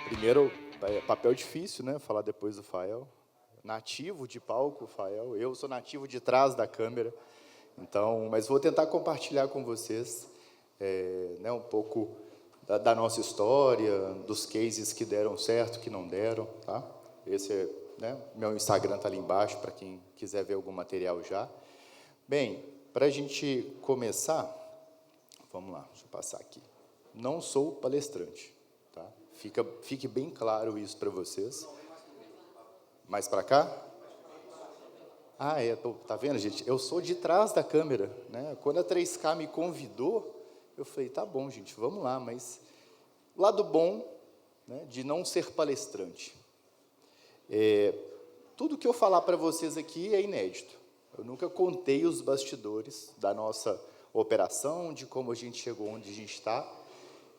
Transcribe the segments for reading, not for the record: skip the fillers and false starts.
Primeiro, papel difícil, né? Falar depois do Fael. Nativo de palco, Fael. Eu sou nativo de trás da câmera. Então, mas vou tentar compartilhar com vocês né, um pouco da nossa história, dos cases que deram certo, que não deram, tá? Esse é, né, meu Instagram está ali embaixo, para quem quiser ver algum material já. Bem, para a gente começar, vamos lá, deixa eu passar aqui. Não sou palestrante, tá? Fique bem claro isso para vocês. Mais para cá? Ah, tá vendo, gente? Eu sou de trás da câmera, né? Quando a 3K me convidou, eu falei, tá bom, gente, vamos lá, mas lado bom, né, de não ser palestrante. Tudo que eu falar para vocês aqui é inédito. Eu nunca contei os bastidores da nossa operação, de como a gente chegou onde a gente está.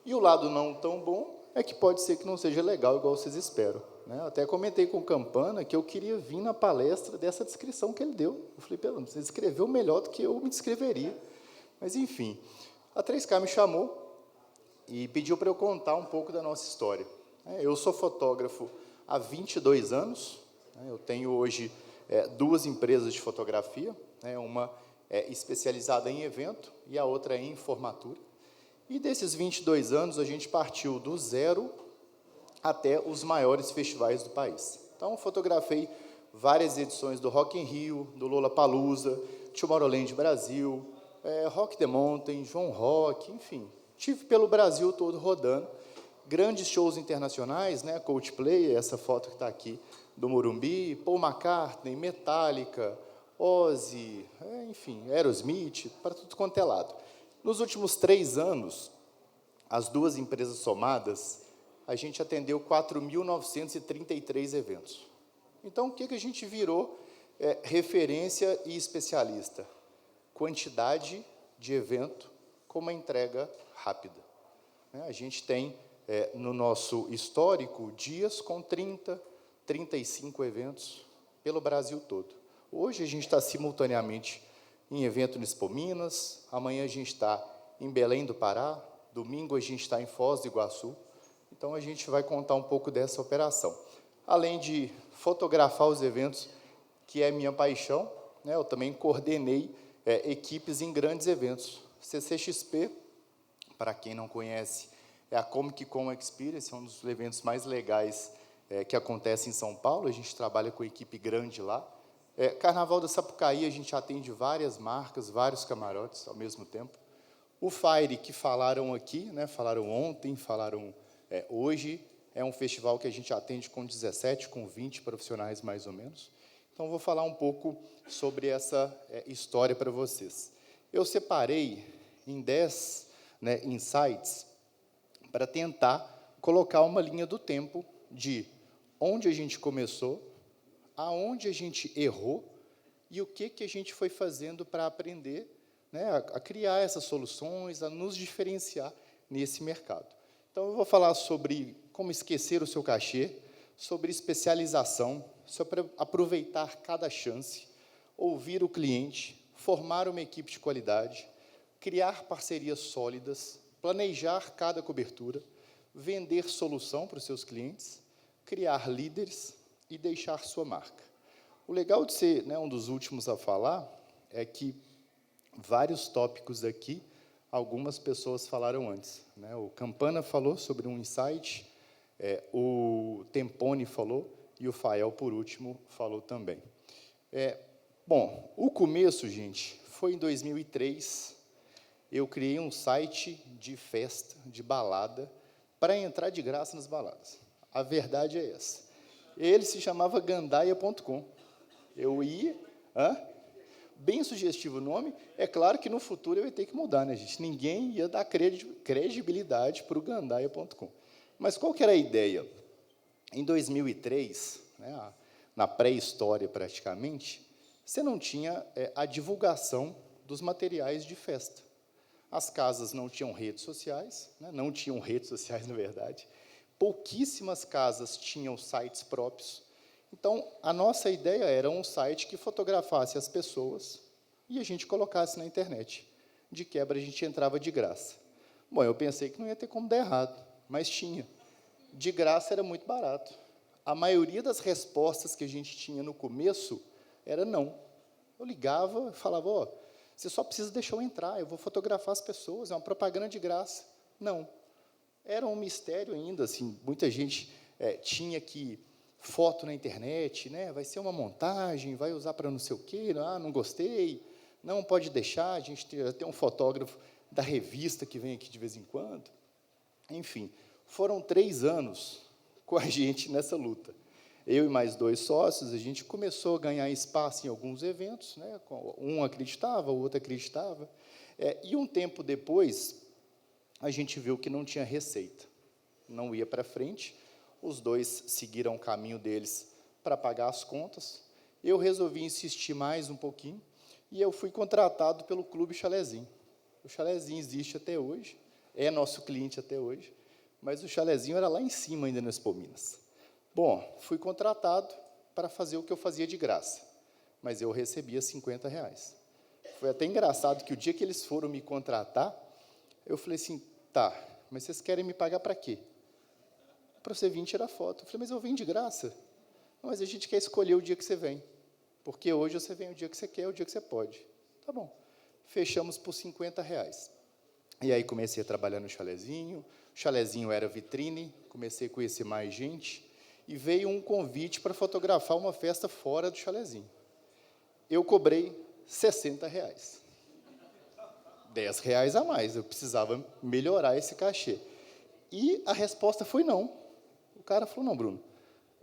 E o lado não tão bom é que pode ser que não seja legal igual vocês esperam, né? Até comentei com o Campana que eu queria vir na palestra dessa descrição que ele deu. Eu falei, pelo menos, você descreveu melhor do que eu me descreveria. Mas, enfim, a 3K me chamou e pediu para eu contar um pouco da nossa história. Eu sou fotógrafo há 22 anos, eu tenho hoje duas empresas de fotografia, uma especializada em evento e a outra em formatura. E desses 22 anos, a gente partiu do zero até os maiores festivais do país. Então, fotografei várias edições do Rock in Rio, do Lollapalooza, Tomorrowland Brasil, Rock the Mountain, João Rock, enfim. Tive pelo Brasil todo rodando. Grandes shows internacionais, né? Coldplay, essa foto que está aqui, do Morumbi, Paul McCartney, Metallica, Ozzy, enfim, Aerosmith, para tudo quanto é lado. Nos últimos 3 anos, as duas empresas somadas, a gente atendeu 4.933 eventos. Então, o que a gente virou referência e especialista? Quantidade de evento com uma entrega rápida. A gente tem, no nosso histórico, dias com 30, 35 eventos pelo Brasil todo. Hoje, a gente está simultaneamente em evento no Expo Minas, amanhã a gente está em Belém do Pará, domingo a gente está em Foz do Iguaçu. Então, a gente vai contar um pouco dessa operação. Além de fotografar os eventos, que é minha paixão, né, eu também coordenei equipes em grandes eventos. CCXP, para quem não conhece, é a Comic Con Experience, é um dos eventos mais legais que acontece em São Paulo. A gente trabalha com equipe grande lá. Carnaval da Sapucaí, a gente atende várias marcas, vários camarotes ao mesmo tempo. O Fire, que falaram aqui, né, falaram ontem, falaram hoje, é um festival que a gente atende com 17, com 20 profissionais, mais ou menos. Então, vou falar um pouco sobre essa história para vocês. Eu separei em 10 insights para tentar colocar uma linha do tempo de onde a gente começou, aonde a gente errou e o que a gente foi fazendo para aprender, né, a criar essas soluções, a nos diferenciar nesse mercado. Então, eu vou falar sobre como esquecer o seu cachê, sobre especialização, sobre aproveitar cada chance, ouvir o cliente, formar uma equipe de qualidade, criar parcerias sólidas, planejar cada cobertura, vender solução para os seus clientes, criar líderes e deixar sua marca. O legal de ser, né, um dos últimos a falar é que vários tópicos aqui, algumas pessoas falaram antes, né? O Campana falou sobre um insight, o Tempone falou, e o Fael, por último, falou também. Bom, o começo, gente, foi em 2003, eu criei um site de festa, de balada, para entrar de graça nas baladas. A verdade é essa. Ele se chamava gandaia.com. Eu ia... Bem sugestivo o nome. É claro que no futuro eu ia ter que mudar, né, gente? Ninguém ia dar credibilidade para o gandaia.com. Mas qual que era a ideia? Em 2003, né, na pré-história praticamente, você não tinha a divulgação dos materiais de festa. As casas não tinham redes sociais, né, não tinham redes sociais, na verdade. Pouquíssimas casas tinham sites próprios. Então, a nossa ideia era um site que fotografasse as pessoas e a gente colocasse na internet. De quebra, a gente entrava de graça. Bom, eu pensei que não ia ter como dar errado, mas tinha. De graça era muito barato. A maioria das respostas que a gente tinha no começo era não. Eu ligava e falava, ó, você só precisa deixar eu entrar, eu vou fotografar as pessoas, é uma propaganda de graça. Não. Era um mistério ainda, assim, muita gente tinha que foto na internet, né? Vai ser uma montagem, vai usar para não sei o quê, não gostei, não pode deixar, a gente tem um fotógrafo da revista que vem aqui de vez em quando. Enfim, foram 3 anos com a gente nessa luta. Eu e mais 2 sócios, a gente começou a ganhar espaço em alguns eventos, né? Um acreditava, o outro acreditava, e um tempo depois, a gente viu que não tinha receita, não ia para frente, os 2 seguiram o caminho deles para pagar as contas, eu resolvi insistir mais um pouquinho, e eu fui contratado pelo Clube Chalezinho. O Chalezinho existe até hoje, é nosso cliente até hoje, mas o Chalezinho era lá em cima ainda no Expo Minas. Bom, fui contratado para fazer o que eu fazia de graça, mas eu recebia R$50. Foi até engraçado que o dia que eles foram me contratar, eu falei assim, tá, mas vocês querem me pagar para quê? Para você vir tirar foto. Eu falei, mas eu venho de graça. Não, mas a gente quer escolher o dia que você vem, porque hoje você vem o dia que você quer, o dia que você pode. Tá bom. Fechamos por R$50. E aí comecei a trabalhar no Chalezinho, o Chalezinho era vitrine, comecei a conhecer mais gente, e veio um convite para fotografar uma festa fora do Chalezinho. Eu cobrei R$60. R$10 a mais, eu precisava melhorar esse cachê. E a resposta foi não. O cara falou, não, Bruno,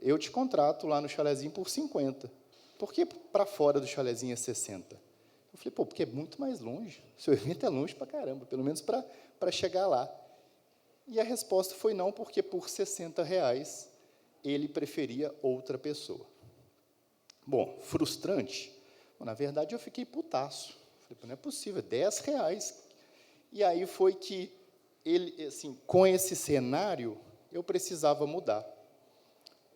eu te contrato lá no Chalezinho por 50. Por que para fora do Chalezinho é 60? Eu falei, pô, porque é muito mais longe. O seu evento é longe para caramba, pelo menos para chegar lá. E a resposta foi não, porque por R$60 ele preferia outra pessoa. Bom, frustrante. Na verdade, eu fiquei putaço. Falei, não é possível, R$10. E aí foi que, ele, assim, com esse cenário, eu precisava mudar.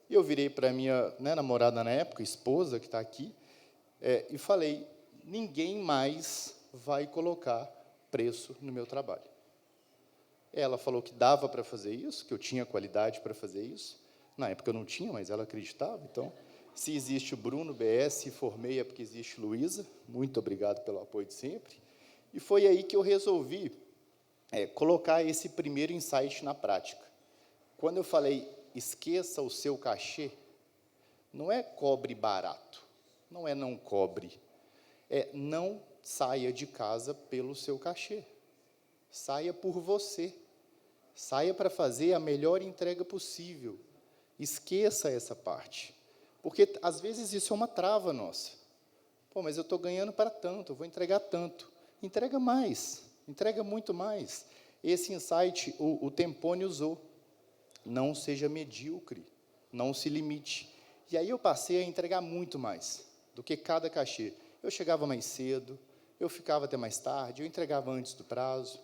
E eu virei para a minha namorada na época, esposa, que está aqui, e falei, ninguém mais vai colocar preço no meu trabalho. Ela falou que dava para fazer isso, que eu tinha qualidade para fazer isso. Na época eu não tinha, mas ela acreditava. Então, se existe o Bruno BS, se formei é porque existe Luísa. Muito obrigado pelo apoio de sempre. E foi aí que eu resolvi colocar esse primeiro insight na prática. Quando eu falei, esqueça o seu cachê, não é cobre barato, não é não cobre, é não saia de casa pelo seu cachê. Saia por você. Saia para fazer a melhor entrega possível. Esqueça essa parte. Porque, às vezes, isso é uma trava nossa. Pô, mas eu estou ganhando para tanto, eu vou entregar tanto. Entrega mais, entrega muito mais. Esse insight o Tempone usou. Não seja medíocre, não se limite. E aí eu passei a entregar muito mais do que cada cachê. Eu chegava mais cedo, eu ficava até mais tarde, eu entregava antes do prazo.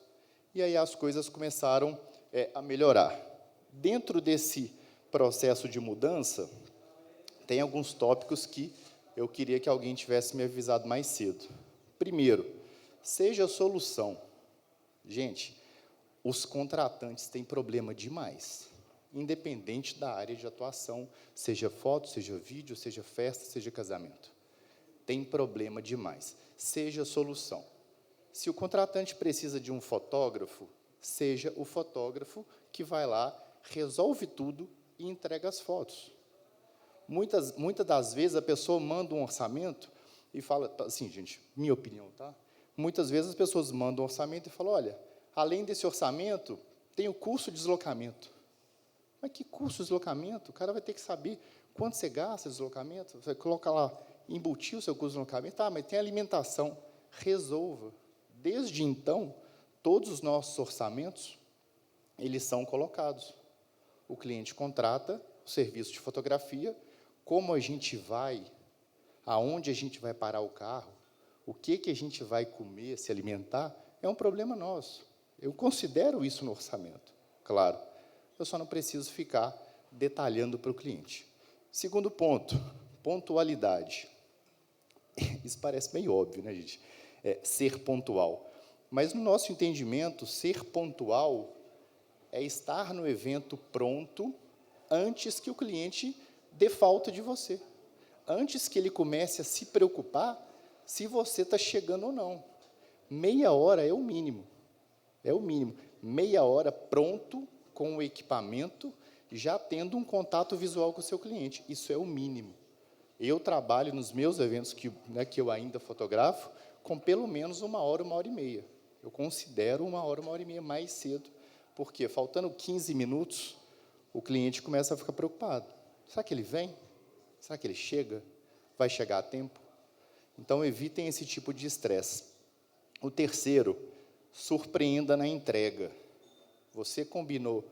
E aí as coisas começaram a melhorar. Dentro desse processo de mudança, tem alguns tópicos que eu queria que alguém tivesse me avisado mais cedo. Primeiro, seja a solução. Gente, os contratantes têm problema demais, independente da área de atuação, seja foto, seja vídeo, seja festa, seja casamento. Tem problema demais. Seja a solução. Se o contratante precisa de um fotógrafo, seja o fotógrafo que vai lá, resolve tudo e entrega as fotos. Muitas das vezes a pessoa manda um orçamento e fala, assim, gente, minha opinião, tá? Muitas vezes as pessoas mandam um orçamento e falam, olha, além desse orçamento, tem o custo de deslocamento. Mas que custo de deslocamento? O cara vai ter que saber quanto você gasta de deslocamento. Você coloca lá, embutir o seu custo de deslocamento, mas tem alimentação. Resolva. Desde então, todos os nossos orçamentos, eles são colocados. O cliente contrata o serviço de fotografia, como a gente vai, aonde a gente vai parar o carro, o que a gente vai comer, se alimentar, é um problema nosso. Eu considero isso no orçamento, claro. Eu só não preciso ficar detalhando para o cliente. Segundo ponto, pontualidade. Isso parece meio óbvio, né, gente? Ser pontual. Mas, no nosso entendimento, ser pontual é estar no evento pronto antes que o cliente dê falta de você. Antes que ele comece a se preocupar se você está chegando ou não. Meia hora é o mínimo. É o mínimo. Meia hora pronto, com o equipamento, já tendo um contato visual com o seu cliente. Isso é o mínimo. Eu trabalho nos meus eventos, que eu ainda fotografo, com pelo menos 1 hora e meia. Eu considero 1 hora e meia mais cedo, porque, faltando 15 minutos, o cliente começa a ficar preocupado. Será que ele vem? Será que ele chega? Vai chegar a tempo? Então, evitem esse tipo de estresse. O terceiro, surpreenda na entrega. Você combinou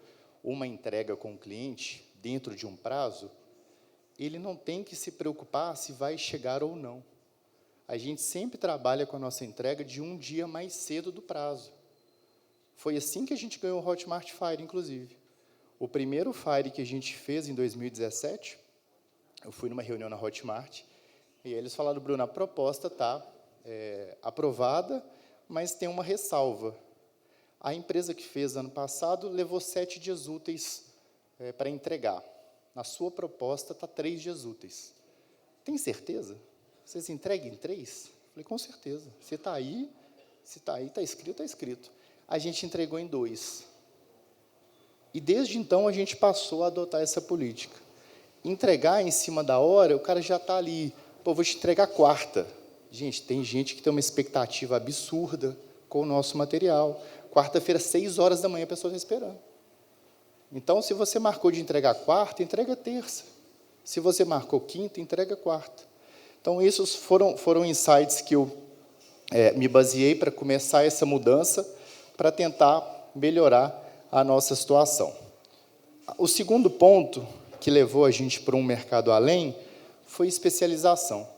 uma entrega com o cliente dentro de um prazo, ele não tem que se preocupar se vai chegar ou não. A gente sempre trabalha com a nossa entrega de um dia mais cedo do prazo. Foi assim que a gente ganhou o Hotmart Fire, inclusive. O primeiro Fire que a gente fez em 2017, eu fui numa reunião na Hotmart, e eles falaram: Bruno, a proposta está aprovada, mas tem uma ressalva. A empresa que fez ano passado levou 7 dias úteis para entregar. Na sua proposta está 3 dias úteis. Tem certeza? Vocês entregam em 3? Falei, com certeza. Se está aí, está escrito, está escrito. A gente entregou em 2. E desde então a gente passou a adotar essa política. Entregar em cima da hora, o cara já está ali. Pô, vou te entregar quarta. Gente, tem gente que tem uma expectativa absurda com o nosso material. Quarta-feira, 6 horas da manhã, a pessoa está esperando. Então, se você marcou de entregar quarta, entrega terça. Se você marcou quinta, entrega quarta. Então, esses foram insights que eu me baseei para começar essa mudança, para tentar melhorar a nossa situação. O segundo ponto que levou a gente para um mercado além foi especialização.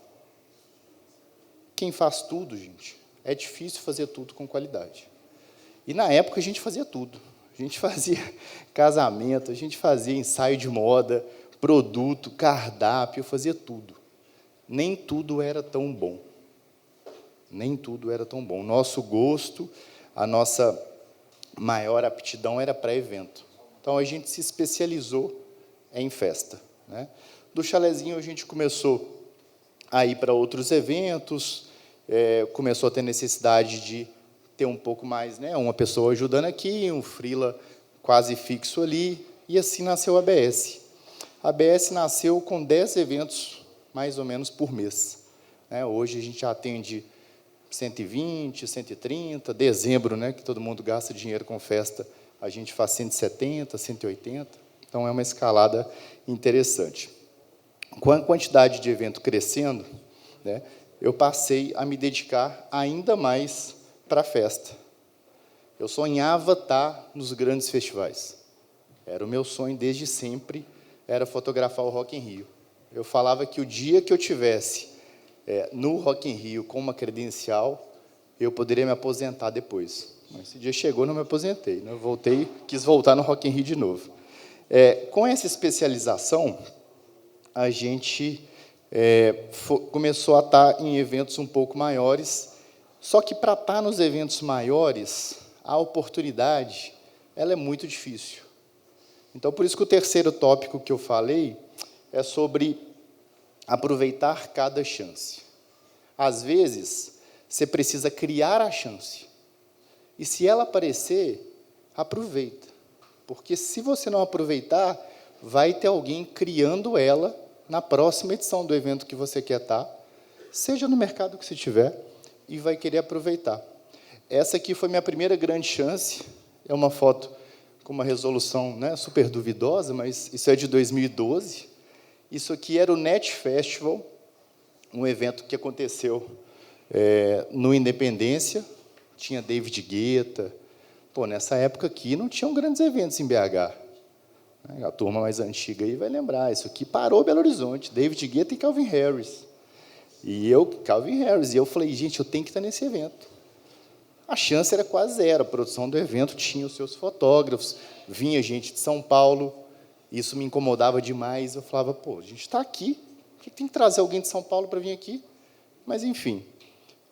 Quem faz tudo, gente, é difícil fazer tudo com qualidade. E, na época, a gente fazia tudo. A gente fazia casamento, a gente fazia ensaio de moda, produto, cardápio, fazia tudo. Nem tudo era tão bom. Nem tudo era tão bom. Nosso gosto, a nossa maior aptidão era para evento. Então, a gente se especializou em festa. Do chalezinho, a gente começou a ir para outros eventos, começou a ter necessidade de ter um pouco mais, uma pessoa ajudando aqui, um freela quase fixo ali, e assim nasceu a ABS. A ABS nasceu com 10 eventos, mais ou menos, por mês. Hoje a gente já atende 120, 130, dezembro, que todo mundo gasta dinheiro com festa, a gente faz 170, 180, então é uma escalada interessante. Com a quantidade de evento crescendo, eu passei a me dedicar ainda mais para a festa. Eu sonhava estar nos grandes festivais. Era o meu sonho desde sempre, era fotografar o Rock in Rio. Eu falava que o dia que eu tivesse no Rock in Rio com uma credencial, eu poderia me aposentar depois. Mas esse dia chegou, não me aposentei. Eu voltei, quis voltar no Rock in Rio de novo. Com essa especialização, a gente começou a estar em eventos um pouco maiores. Só que, para estar nos eventos maiores, a oportunidade ela é muito difícil. Então, por isso que o terceiro tópico que eu falei é sobre aproveitar cada chance. Às vezes, você precisa criar a chance. E, se ela aparecer, aproveita. Porque, se você não aproveitar, vai ter alguém criando ela na próxima edição do evento que você quer estar, seja no mercado que você tiver, e vai querer aproveitar. Essa aqui foi minha primeira grande chance. É uma foto com uma resolução super duvidosa, mas isso é de 2012. Isso aqui era o Net Festival, um evento que aconteceu no Independência. Tinha David Guetta. Nessa época aqui não tinham grandes eventos em BH. A turma mais antiga aí vai lembrar. Isso aqui parou Belo Horizonte. David Guetta e Calvin Harris. E eu falei, gente, eu tenho que estar nesse evento. A chance era quase zero. A produção do evento tinha os seus fotógrafos, vinha gente de São Paulo, isso me incomodava demais. Eu falava, a gente está aqui, por que tem que trazer alguém de São Paulo para vir aqui? Mas, enfim,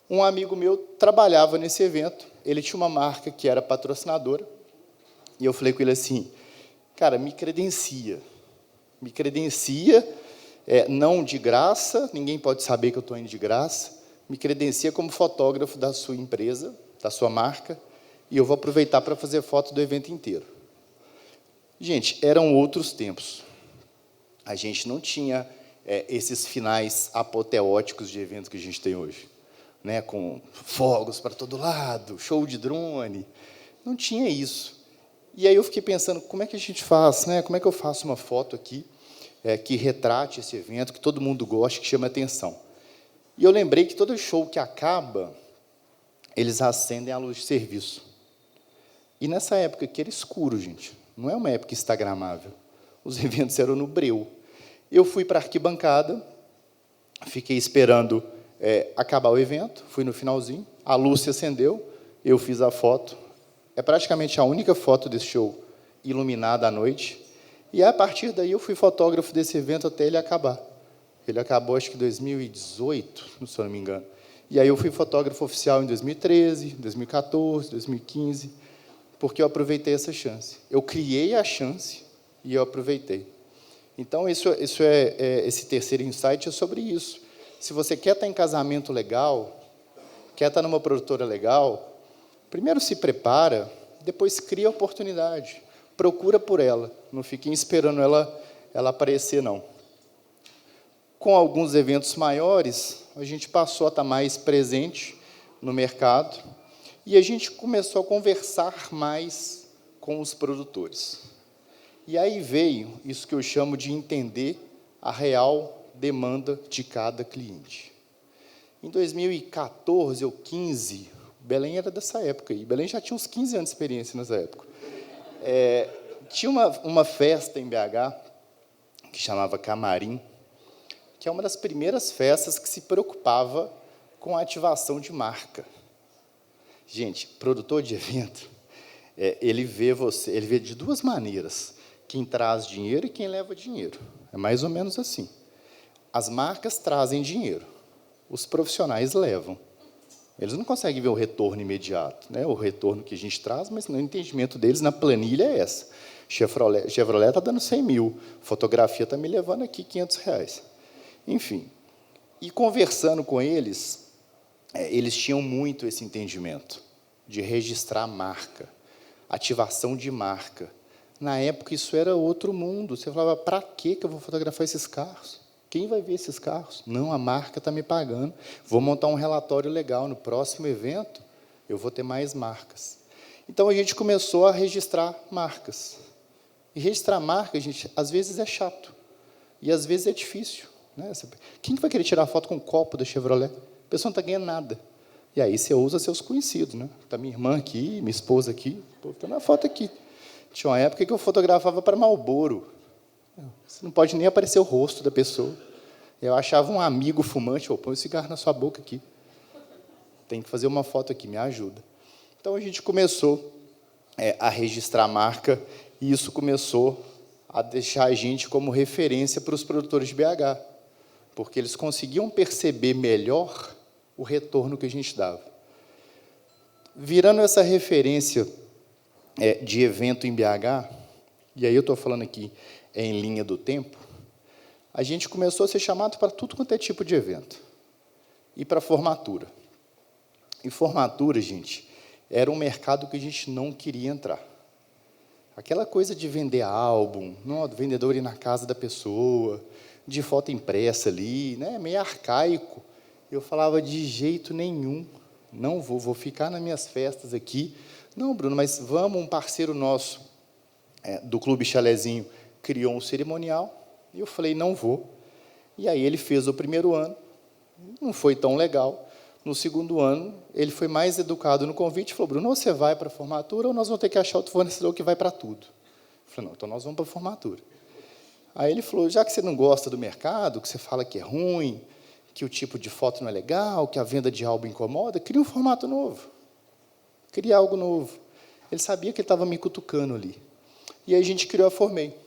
um amigo meu trabalhava nesse evento, ele tinha uma marca que era patrocinadora, E eu falei com ele assim, cara, me credencia, não de graça, ninguém pode saber que eu estou indo de graça, me credencia como fotógrafo da sua empresa, da sua marca, e eu vou aproveitar para fazer foto do evento inteiro. Gente, eram outros tempos. A gente não tinha esses finais apoteóticos de eventos que a gente tem hoje, né, com fogos para todo lado, show de drone. Não tinha isso. E aí eu fiquei pensando, como é que a gente faz, né? Como é que eu faço uma foto aqui que retrate esse evento, que todo mundo goste, que chame a atenção? E eu lembrei que todo show que acaba, eles acendem a luz de serviço. E nessa época aqui era escuro, gente. Não é uma época instagramável. Os eventos eram no breu. Eu fui para a arquibancada, fiquei esperando acabar o evento, fui no finalzinho, a luz se acendeu, eu fiz a foto. É praticamente a única foto desse show iluminada à noite. E, a partir daí, eu fui fotógrafo desse evento até ele acabar. Ele acabou, acho que em 2018, se eu não me engano. E aí eu fui fotógrafo oficial em 2013, 2014, 2015, porque eu aproveitei essa chance. Eu criei a chance e eu aproveitei. Então, esse terceiro insight é sobre isso. Se você quer estar em casamento legal, quer estar numa produtora legal, primeiro se prepara, depois cria a oportunidade. Procura por ela, não fique esperando ela aparecer, não. Com alguns eventos maiores, a gente passou a estar mais presente no mercado e a gente começou a conversar mais com os produtores. E aí veio isso que eu chamo de entender a real demanda de cada cliente. Em 2014 ou 2015, Belém era dessa época, e Belém já tinha uns 15 anos de experiência nessa época. Tinha uma festa em BH, que chamava Camarim, que é uma das primeiras festas que se preocupava com a ativação de marca. Gente, produtor de evento, ele vê de duas maneiras, quem traz dinheiro e quem leva dinheiro. É mais ou menos assim. As marcas trazem dinheiro, os profissionais levam. Eles não conseguem ver o retorno imediato, né? O retorno que a gente traz, mas no entendimento deles, na planilha é essa. Chevrolet está dando 100 mil, fotografia está me levando aqui R$500. Enfim, e conversando com eles, eles tinham muito esse entendimento de registrar marca, ativação de marca. Na época, isso era outro mundo. Você falava, para que eu vou fotografar esses carros? Quem vai ver esses carros? Não, a marca está me pagando. Vou montar um relatório legal. No próximo evento, eu vou ter mais marcas. Então, a gente começou a registrar marcas. E registrar marca, gente, às vezes é chato. E, às vezes, é difícil. Né? Quem vai querer tirar foto com um copo da Chevrolet? A pessoa não está ganhando nada. E aí, você usa seus conhecidos. Né? Está minha irmã aqui, minha esposa aqui. Está na foto aqui. Tinha uma época que eu fotografava para Marlboro. Você não pode nem aparecer o rosto da pessoa. Eu achava um amigo fumante, põe um cigarro na sua boca aqui. Tem que fazer uma foto aqui, me ajuda. Então, a gente começou a registrar a marca, e isso começou a deixar a gente como referência para os produtores de BH, porque eles conseguiam perceber melhor o retorno que a gente dava. Virando essa referência de evento em BH, e aí eu estou falando aqui em linha do tempo, a gente começou a ser chamado para tudo quanto é tipo de evento. E para formatura. E formatura, gente, era um mercado que a gente não queria entrar. Aquela coisa de vender álbum, do vendedor ir na casa da pessoa, de foto impressa ali, né, meio arcaico. Eu falava, de jeito nenhum, não vou ficar nas minhas festas aqui. Não, Bruno, mas vamos, um parceiro nosso do Clube Chalezinho criou um cerimonial, e eu falei, não vou. E aí ele fez o primeiro ano, não foi tão legal. No segundo ano, ele foi mais educado no convite e falou, Bruno, ou você vai para a formatura ou nós vamos ter que achar outro fornecedor que vai para tudo. Eu falei, não, então nós vamos para a formatura. Aí ele falou, já que você não gosta do mercado, que você fala que é ruim, que o tipo de foto não é legal, que a venda de álbum incomoda, cria um formato novo. Cria algo novo. Ele sabia que ele estava me cutucando ali. E aí a gente criou a Formei.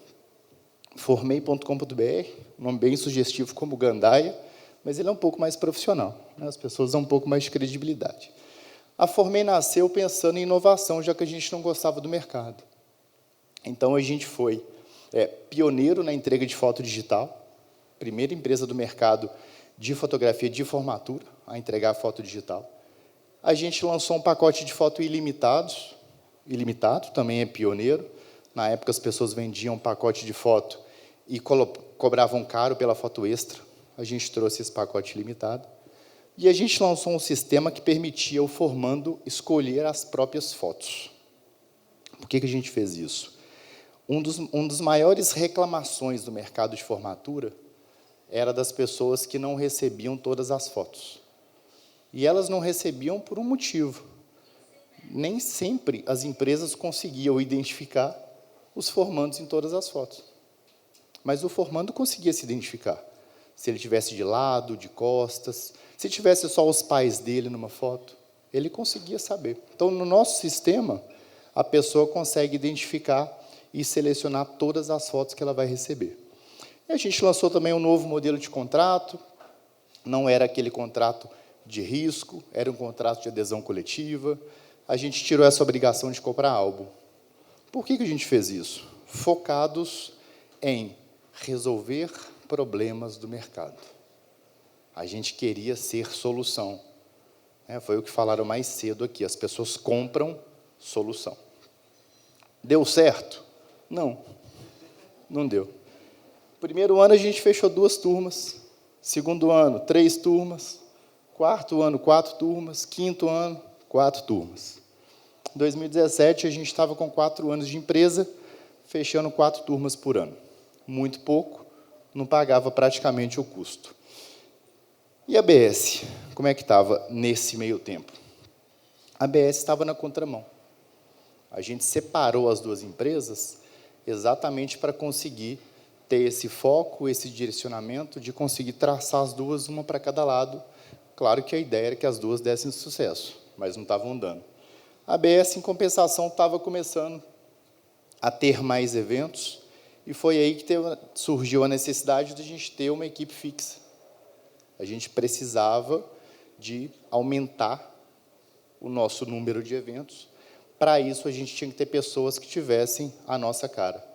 Formei.com.br, um nome bem sugestivo como Gandaia, mas ele é um pouco mais profissional, né? As pessoas dão um pouco mais de credibilidade. A Formei nasceu pensando em inovação, já que a gente não gostava do mercado. Então, a gente foi pioneiro na entrega de foto digital, primeira empresa do mercado de fotografia de formatura a entregar foto digital. A gente lançou um pacote de foto ilimitado, também é pioneiro. Na época, as pessoas vendiam um pacote de foto e cobravam caro pela foto extra. A gente trouxe esse pacote limitado. E a gente lançou um sistema que permitia o formando escolher as próprias fotos. Por que a gente fez isso? Um dos maiores reclamações do mercado de formatura era das pessoas que não recebiam todas as fotos. E elas não recebiam por um motivo. Nem sempre as empresas conseguiam identificar os formandos em todas as fotos. Mas o formando conseguia se identificar. Se ele estivesse de lado, de costas, se tivesse só os pais dele numa foto, ele conseguia saber. Então, no nosso sistema, a pessoa consegue identificar e selecionar todas as fotos que ela vai receber. E a gente lançou também um novo modelo de contrato. Não era aquele contrato de risco, era um contrato de adesão coletiva. A gente tirou essa obrigação de comprar álbum. Por que a gente fez isso? Focados em resolver problemas do mercado. A gente queria ser solução. Foi o que falaram mais cedo aqui. As pessoas compram solução. Deu certo? Não. Não deu. Primeiro ano, a gente fechou 2 turmas. Segundo ano, 3 turmas. Quarto ano, 4 turmas. Quinto ano, 4 turmas. Em 2017, a gente estava com 4 anos de empresa, fechando 4 turmas por ano. Muito pouco, não pagava praticamente o custo. E a ABS? Como é que estava nesse meio tempo? A ABS estava na contramão. A gente separou as 2 empresas exatamente para conseguir ter esse foco, esse direcionamento, de conseguir traçar as 2, uma para cada lado. Claro que a ideia era que as 2 dessem sucesso, mas não estavam dando. A ABS, em compensação, estava começando a ter mais eventos, e foi aí que surgiu a necessidade de a gente ter uma equipe fixa. A gente precisava de aumentar o nosso número de eventos. Para isso, a gente tinha que ter pessoas que tivessem a nossa cara.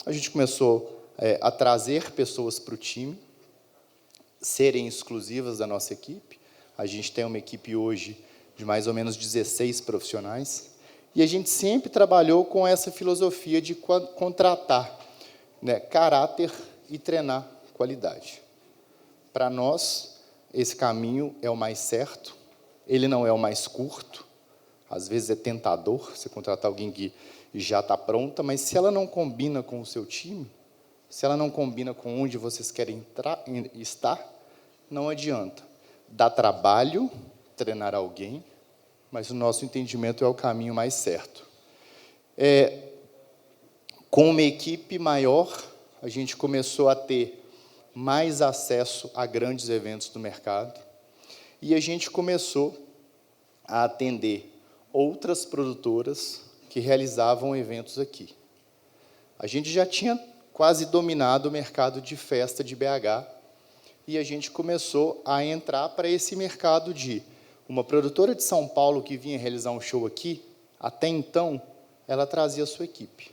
A gente começou a trazer pessoas para o time, serem exclusivas da nossa equipe. A gente tem uma equipe hoje de mais ou menos 16 profissionais, e a gente sempre trabalhou com essa filosofia de contratar caráter e treinar qualidade. Para nós, esse caminho é o mais certo, ele não é o mais curto. Às vezes é tentador você contratar alguém que já está pronta, mas se ela não combina com o seu time, se ela não combina com onde vocês querem estar, não adianta. Dá trabalho treinar alguém, mas o nosso entendimento é o caminho mais certo. Com uma equipe maior, a gente começou a ter mais acesso a grandes eventos do mercado, e a gente começou a atender outras produtoras que realizavam eventos aqui. A gente já tinha quase dominado o mercado de festa de BH, e a gente começou a entrar para esse mercado de uma produtora de São Paulo que vinha realizar um show aqui. Até então, ela trazia a sua equipe.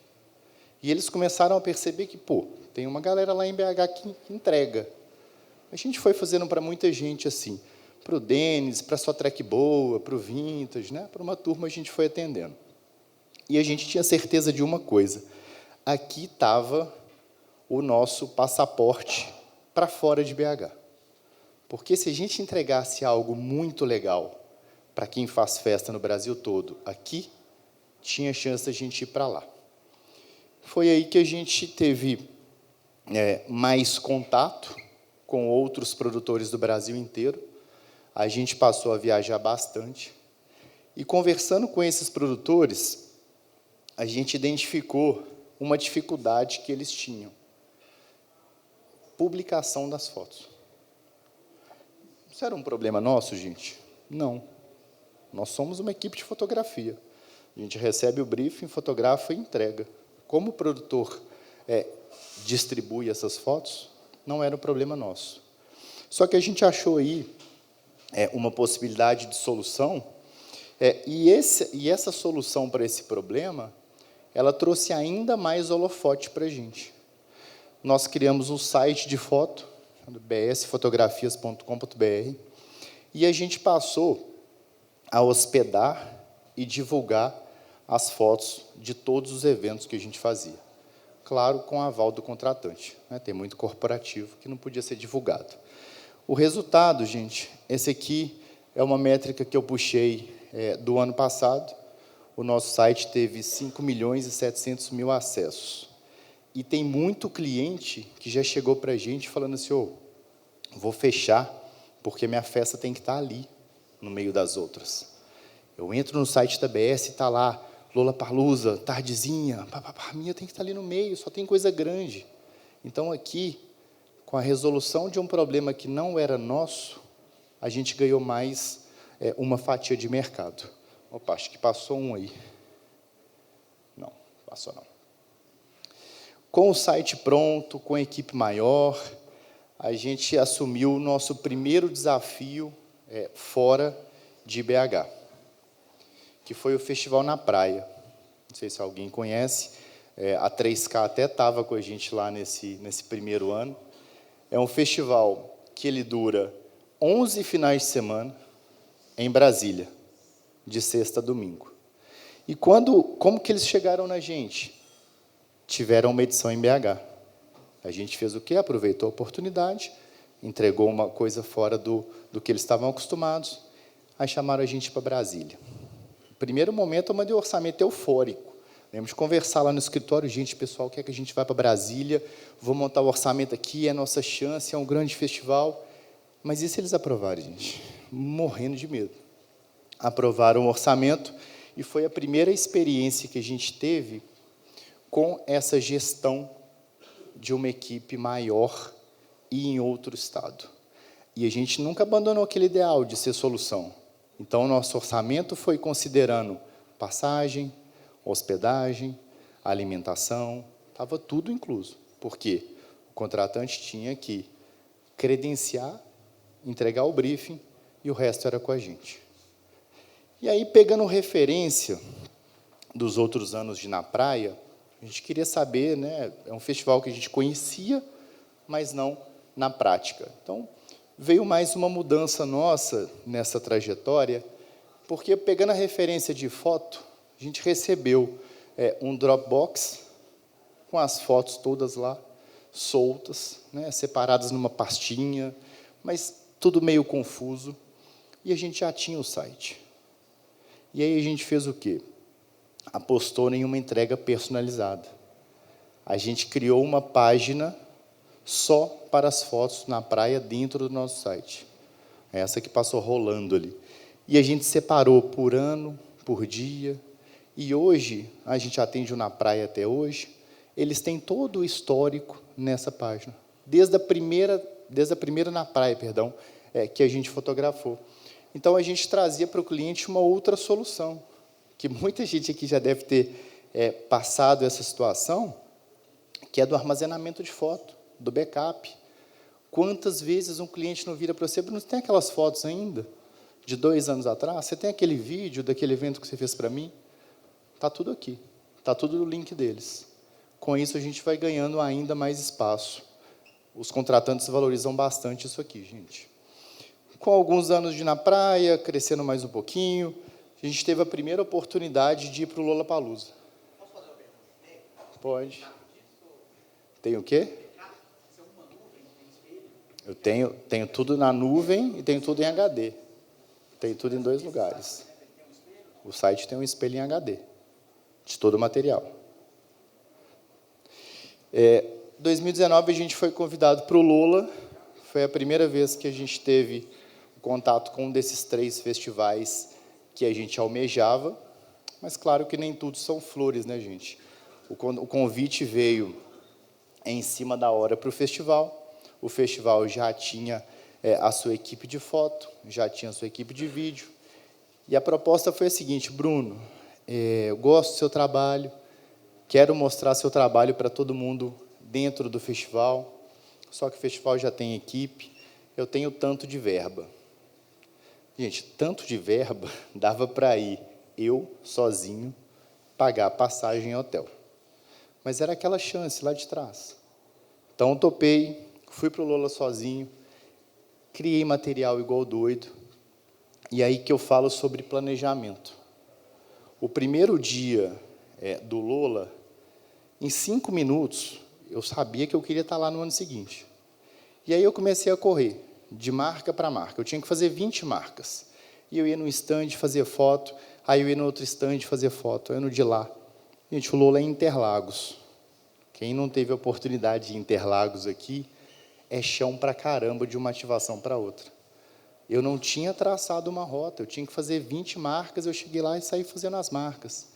E eles começaram a perceber que, tem uma galera lá em BH que entrega. A gente foi fazendo para muita gente assim, para o Denis, para a Sua Track Boa, para o Vintage, para uma turma a gente foi atendendo. E a gente tinha certeza de uma coisa: aqui estava o nosso passaporte para fora de BH. Porque se a gente entregasse algo muito legal para quem faz festa no Brasil todo, aqui, tinha chance de a gente ir para lá. Foi aí que a gente teve mais contato com outros produtores do Brasil inteiro. A gente passou a viajar bastante. E, conversando com esses produtores, a gente identificou uma dificuldade que eles tinham: publicação das fotos. Isso era um problema nosso, gente? Não. Nós somos uma equipe de fotografia. A gente recebe o briefing, fotografa e entrega. Como o produtor distribui essas fotos, não era um problema nosso. Só que a gente achou aí uma possibilidade de solução, e essa solução para esse problema ela trouxe ainda mais holofote para a gente. Nós criamos um site de foto, bsfotografias.com.br, e a gente passou a hospedar e divulgar as fotos de todos os eventos que a gente fazia. Claro, com o aval do contratante, né? Tem muito corporativo que não podia ser divulgado. O resultado, gente, esse aqui é uma métrica que eu puxei do ano passado. O nosso site teve 5.700.000 acessos. E tem muito cliente que já chegou para a gente falando assim, vou fechar, porque minha festa tem que estar ali, no meio das outras. Eu entro no site da BS e está lá, Lollapalooza, tardezinha, a minha tem que estar ali no meio, só tem coisa grande. Então, aqui, com a resolução de um problema que não era nosso, a gente ganhou mais uma fatia de mercado. Opa, acho que passou um aí. Não, passou não. Com o site pronto, com a equipe maior, a gente assumiu o nosso primeiro desafio fora de BH, que foi o Festival na Praia. Não sei se alguém conhece, a 3K até estava com a gente lá nesse primeiro ano. É um festival que ele dura 11 finais de semana em Brasília, de sexta a domingo. E como que eles chegaram na gente? Tiveram uma edição em BH. A gente fez o quê? Aproveitou a oportunidade, entregou uma coisa fora do que eles estavam acostumados, aí chamaram a gente para Brasília. No primeiro momento, eu mandei um orçamento eufórico. Lembro de conversar lá no escritório, gente, pessoal, quer que a gente vá para Brasília, vou montar o orçamento aqui, é a nossa chance, é um grande festival. Mas e se eles aprovarem, gente? Morrendo de medo. Aprovaram o orçamento, e foi a primeira experiência que a gente teve com essa gestão de uma equipe maior e em outro estado. E a gente nunca abandonou aquele ideal de ser solução. Então, o nosso orçamento foi considerando passagem, hospedagem, alimentação, estava tudo incluso. Por quê? O contratante tinha que credenciar, entregar o briefing, e o resto era com a gente. E aí, pegando referência dos outros anos de Na Praia, a gente queria saber, né, é um festival que a gente conhecia, mas não na prática. Então, veio mais uma mudança nossa nessa trajetória, porque, pegando a referência de foto, a gente recebeu um Dropbox com as fotos todas lá, soltas, né, separadas numa pastinha, mas tudo meio confuso, e a gente já tinha o site. E aí a gente fez o quê? Apostou em uma entrega personalizada. A gente criou uma página só para as fotos na praia dentro do nosso site. Essa que passou rolando ali. E a gente separou por ano, por dia. E hoje, a gente atende o Na Praia até hoje, eles têm todo o histórico nessa página. Desde a primeira Na Praia, que a gente fotografou. Então, a gente trazia para o cliente uma outra solução, que muita gente aqui já deve ter passado essa situação, que é do armazenamento de foto, do backup. Quantas vezes um cliente não vira para você, não tem aquelas fotos ainda, de 2 anos atrás? Você tem aquele vídeo daquele evento que você fez para mim? Está tudo aqui, está tudo no link deles. Com isso, a gente vai ganhando ainda mais espaço. Os contratantes valorizam bastante isso aqui, gente. Com alguns anos de Na Praia, crescendo mais um pouquinho, a gente teve a primeira oportunidade de ir para o Lollapalooza. Posso fazer uma pergunta? Pode. Tem o quê? Eu tenho tudo na nuvem e tenho tudo em HD. Tenho tudo em 2 lugares. O site tem um espelho em HD, de todo o material. 2019, a gente foi convidado para o Lola. Foi a primeira vez que a gente teve contato com um desses 3 festivais que a gente almejava, mas claro que nem tudo são flores, né, gente? O convite veio em cima da hora para o festival já tinha a sua equipe de foto, já tinha a sua equipe de vídeo, e a proposta foi a seguinte: Bruno, eu gosto do seu trabalho, quero mostrar seu trabalho para todo mundo dentro do festival, só que o festival já tem equipe, eu tenho tanto de verba. Gente, tanto de verba, dava para ir eu, sozinho, pagar passagem e hotel. Mas era aquela chance lá de trás. Então, topei, fui para o Lola sozinho, criei material igual doido, e aí que eu falo sobre planejamento. O primeiro dia do Lola, em 5 minutos, eu sabia que eu queria estar lá no ano seguinte. E aí eu comecei a correr, de marca para marca. Eu tinha que fazer 20 marcas. E eu ia no stand fazer foto, aí eu ia no outro stand fazer foto, aí no de lá. Gente, o Lola é em Interlagos. Quem não teve a oportunidade de Interlagos aqui, é chão pra caramba de uma ativação para outra. Eu não tinha traçado uma rota, eu tinha que fazer 20 marcas, eu cheguei lá e saí fazendo as marcas.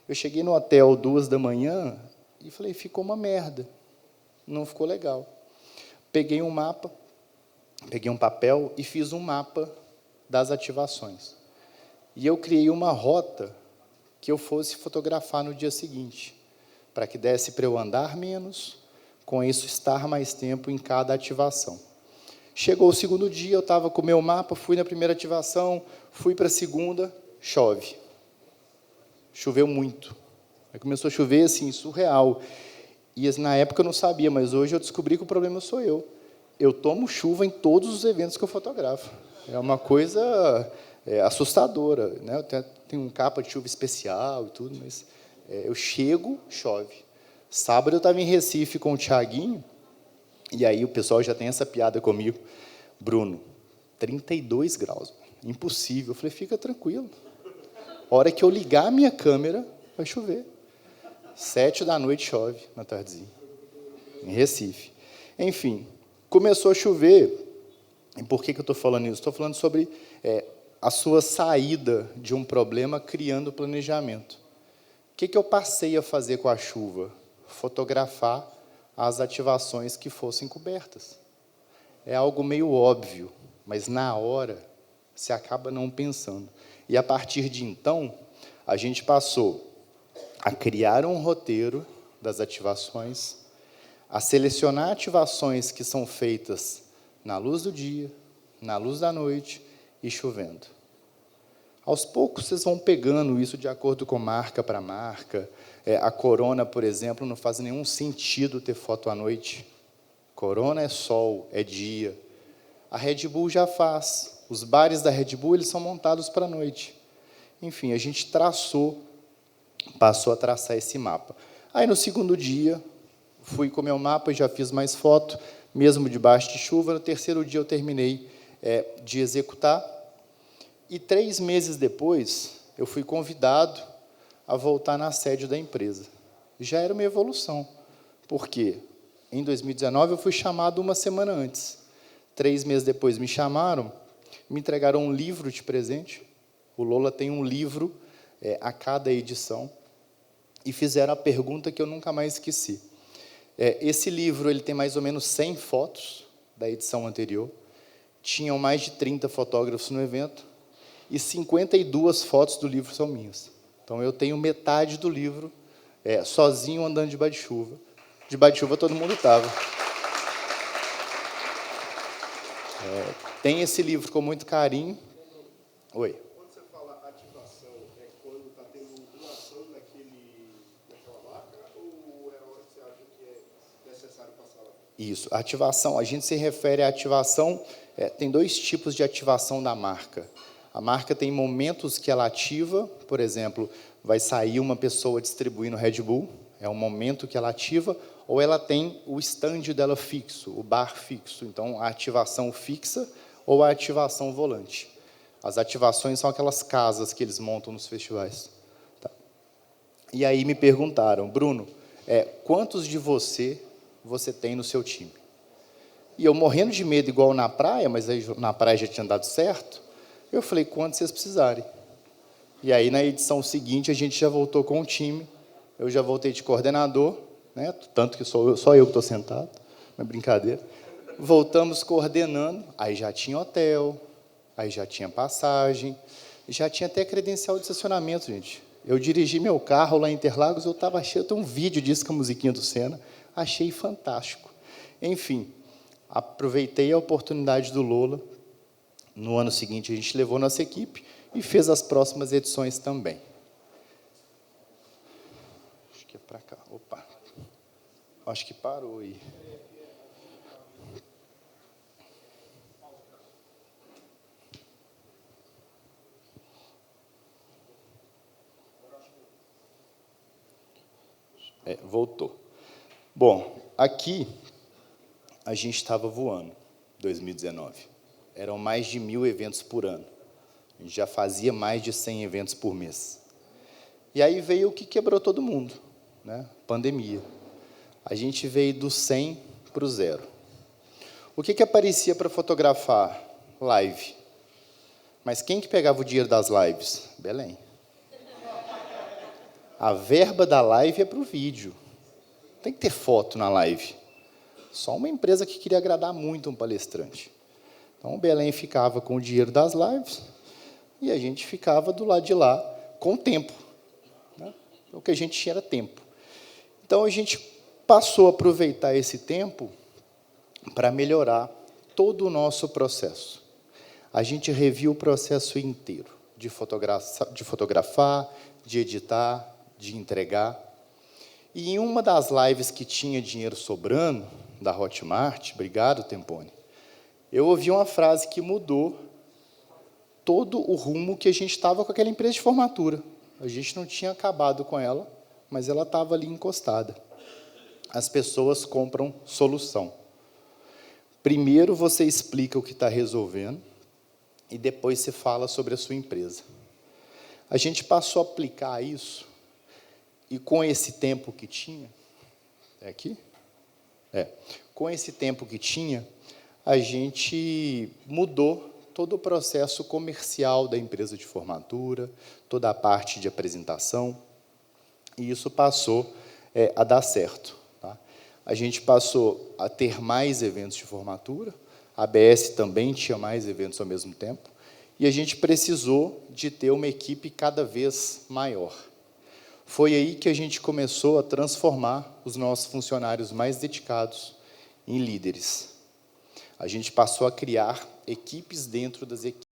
Eu cheguei no hotel 2 da manhã e falei, ficou uma merda, não ficou legal. Peguei um mapa, peguei um papel e fiz um mapa das ativações. E eu criei uma rota que eu fosse fotografar no dia seguinte, para que desse para eu andar menos, com isso estar mais tempo em cada ativação. Chegou o segundo dia, eu estava com o meu mapa, fui na primeira ativação, fui para a segunda, chove. Choveu muito. Aí começou a chover, assim, surreal. E na época eu não sabia, mas hoje eu descobri que o problema sou eu. Eu tomo chuva em todos os eventos que eu fotografo. É uma coisa assustadora, né? Eu tenho um capa de chuva especial e tudo, mas eu chego, chove. Sábado eu estava em Recife com o Thiaguinho, e aí o pessoal já tem essa piada comigo. Bruno, 32 graus, impossível. Eu falei, fica tranquilo. A hora que eu ligar a minha câmera, vai chover. 7 da noite chove, na tardezinha, em Recife. Enfim, começou a chover. E por que eu estou falando isso? Estou falando sobre a sua saída de um problema criando planejamento. O que eu passei a fazer com a chuva? Fotografar as ativações que fossem cobertas. É algo meio óbvio, mas na hora você acaba não pensando. E a partir de então, a gente passou a criar um roteiro das ativações, a selecionar ativações que são feitas na luz do dia, na luz da noite e chovendo. Aos poucos, vocês vão pegando isso de acordo com marca para marca. A Corona, por exemplo, não faz nenhum sentido ter foto à noite. Corona é sol, é dia. A Red Bull já faz. Os bares da Red Bull eles são montados para a noite. Enfim, a gente passou a traçar esse mapa. Aí, no segundo dia, fui com o meu mapa e já fiz mais foto, mesmo debaixo de chuva. No terceiro dia, eu terminei de executar. E 3 meses depois, eu fui convidado a voltar na sede da empresa. Já era uma evolução, porque em 2019 eu fui chamado uma semana antes. 3 meses depois me chamaram, me entregaram um livro de presente. O Lola tem um livro a cada edição, e fizeram a pergunta que eu nunca mais esqueci. Esse livro ele tem mais ou menos 100 fotos da edição anterior, tinham mais de 30 fotógrafos no evento, e 52 fotos do livro são minhas. Então, eu tenho metade do livro sozinho andando debaixo de chuva. Debaixo de chuva todo mundo estava. Tem esse livro com muito carinho. Oi. Quando você fala ativação, é quando está tendo doação daquela marca, ou é a hora que você acha que é necessário passar lá? Isso, ativação. A gente se refere à ativação. Tem 2 tipos de ativação da marca. A marca tem momentos que ela ativa, por exemplo, vai sair uma pessoa distribuindo Red Bull, é um momento que ela ativa, ou ela tem o stand dela fixo, o bar fixo. Então, a ativação fixa ou a ativação volante. As ativações são aquelas casas que eles montam nos festivais. Tá. E aí me perguntaram, Bruno, quantos de você tem no seu time? E eu morrendo de medo, igual na praia, mas aí na praia já tinha dado certo, eu falei, quanto vocês precisarem. E aí, na edição seguinte, a gente já voltou com o time. Eu já voltei de coordenador, né? Tanto que só eu que estou sentado, não é brincadeira. Voltamos coordenando, aí já tinha hotel, aí já tinha passagem, já tinha até credencial de estacionamento, gente. Eu dirigi meu carro lá em Interlagos, eu estava achando, tem um vídeo disso com a musiquinha do Senna, achei fantástico. Enfim, aproveitei a oportunidade do Lola. No ano seguinte, a gente levou nossa equipe e fez as próximas edições também. para cá. Opa. Acho que parou aí. Voltou. Bom, aqui a gente estava voando, 2019. Eram mais de 1.000 eventos por ano. A gente já fazia mais de 100 eventos por mês. E aí veio o que quebrou todo mundo, né? Pandemia. A gente veio do 100 para o 0. O que aparecia para fotografar? Live. Mas quem que pegava o dinheiro das lives? Belém. A verba da live é para o vídeo. Tem que ter foto na live. Só uma empresa que queria agradar muito um palestrante. Então, o Belém ficava com o dinheiro das lives e a gente ficava do lado de lá com o tempo. Né? O que a gente tinha era tempo. Então, a gente passou a aproveitar esse tempo para melhorar todo o nosso processo. A gente reviu o processo inteiro, de fotografar, de editar, de entregar. E em uma das lives que tinha dinheiro sobrando, da Hotmart, obrigado, Tempone, eu ouvi uma frase que mudou todo o rumo que a gente estava com aquela empresa de formatura. A gente não tinha acabado com ela, mas ela estava ali encostada. As pessoas compram solução. Primeiro você explica o que está resolvendo e depois você fala sobre a sua empresa. A gente passou a aplicar isso e com esse tempo que tinha, é aqui? Com esse tempo que tinha, a gente mudou todo o processo comercial da empresa de formatura, toda a parte de apresentação, e isso passou a dar certo. Tá? A gente passou a ter mais eventos de formatura, a ABS também tinha mais eventos ao mesmo tempo, e a gente precisou de ter uma equipe cada vez maior. Foi aí que a gente começou a transformar os nossos funcionários mais dedicados em líderes. A gente passou a criar equipes dentro das equipes.